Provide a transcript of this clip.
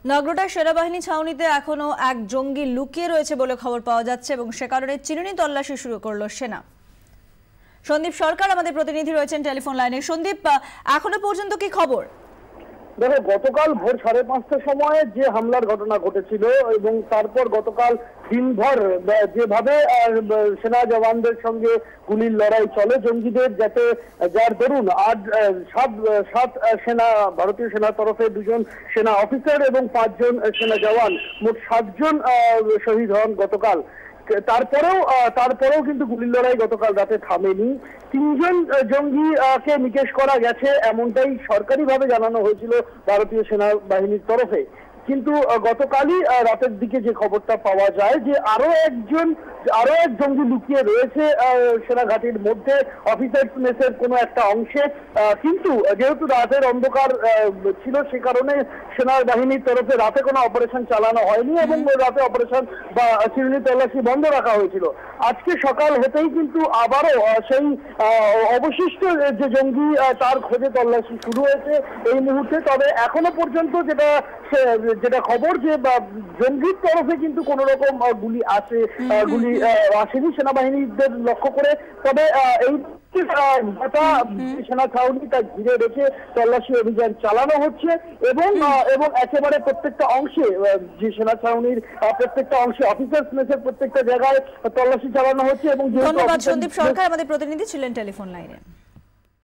নাগরোটা সেনাবাহিনী ছাউনিতে এখনো এক জঙ্গি লুকিয়ে রয়েছে বলে খবর পাওয়া যাচ্ছে এবং সে কারণে চিরুনি তল্লাশি শুরু করলো সেনা। সন্দীপ সরকার আমাদের প্রতিনিধি রয়েছেন টেলিফোন লাইনে। সন্দীপ, এখনো পর্যন্ত কি খবর? দেখো, গতকাল ভোর 5:30টার সময় যে হামলার ঘটনা ঘটেছিল এবং তারপর গতকাল দিনভর যেভাবে সেনা জওয়ানদের সঙ্গে গুলির লড়াই চলে জঙ্গিদের, যার দরুন আজ সাত সেনা ভারতীয় সেনার তরফে 2 জন সেনা অফিসার এবং 5 জন সেনা জওয়ান, মোট 7 জন শহীদ হন গতকাল। তারপরেও কিন্তু গুলির লড়াই গতকাল রাতে থামেনি। 3 জন জঙ্গিকে নিকেশ করা গেছে এমনটাই সরকারিভাবে জানানো হয়েছিল ভারতীয় সেনাবাহিনীর তরফে। কিন্তু গতকালই রাতের দিকে যে খবরটা পাওয়া যায় যে আরো এক জঙ্গি লুকিয়ে রয়েছে সেনাঘাটির মধ্যে, অফিসার্স মেসের কোনো একটা অংশে। কিন্তু যেহেতু রাতের অন্ধকার ছিল সে কারণে সেনাবাহিনীর তরফে রাতে কোনো অপারেশন চালানো হয়নি এবং রাতে অপারেশন বা চিরুনি তল্লাশি বন্ধ রাখা হয়েছিল। আজকে সকাল হতেই কিন্তু আবারও সেই অবশিষ্ট যে জঙ্গি তার খোঁজে তল্লাশি শুরু হয়েছে এই মুহূর্তে। তবে এখনো পর্যন্ত যেটা খবর যে জঙ্গির তরফে কিন্তু কোন রকম গুলি আসেনি সেনাবাহিনীদের লক্ষ্য করে। তবে এই সেনা ছাউনি তা ঘিরে রেখে তল্লাশি অভিযান চালানো হচ্ছে এবং একেবারে প্রত্যেকটা অংশে যে সেনা ছাউনির প্রত্যেকটা অংশে অফিসার্স মেসের প্রত্যেকটা জায়গায় তল্লাশি চালানো হচ্ছে। এবং ধন্যবাদ সন্দীপ সরকার আমাদের প্রতিনিধি ছিলেন টেলিফোন লাইনে।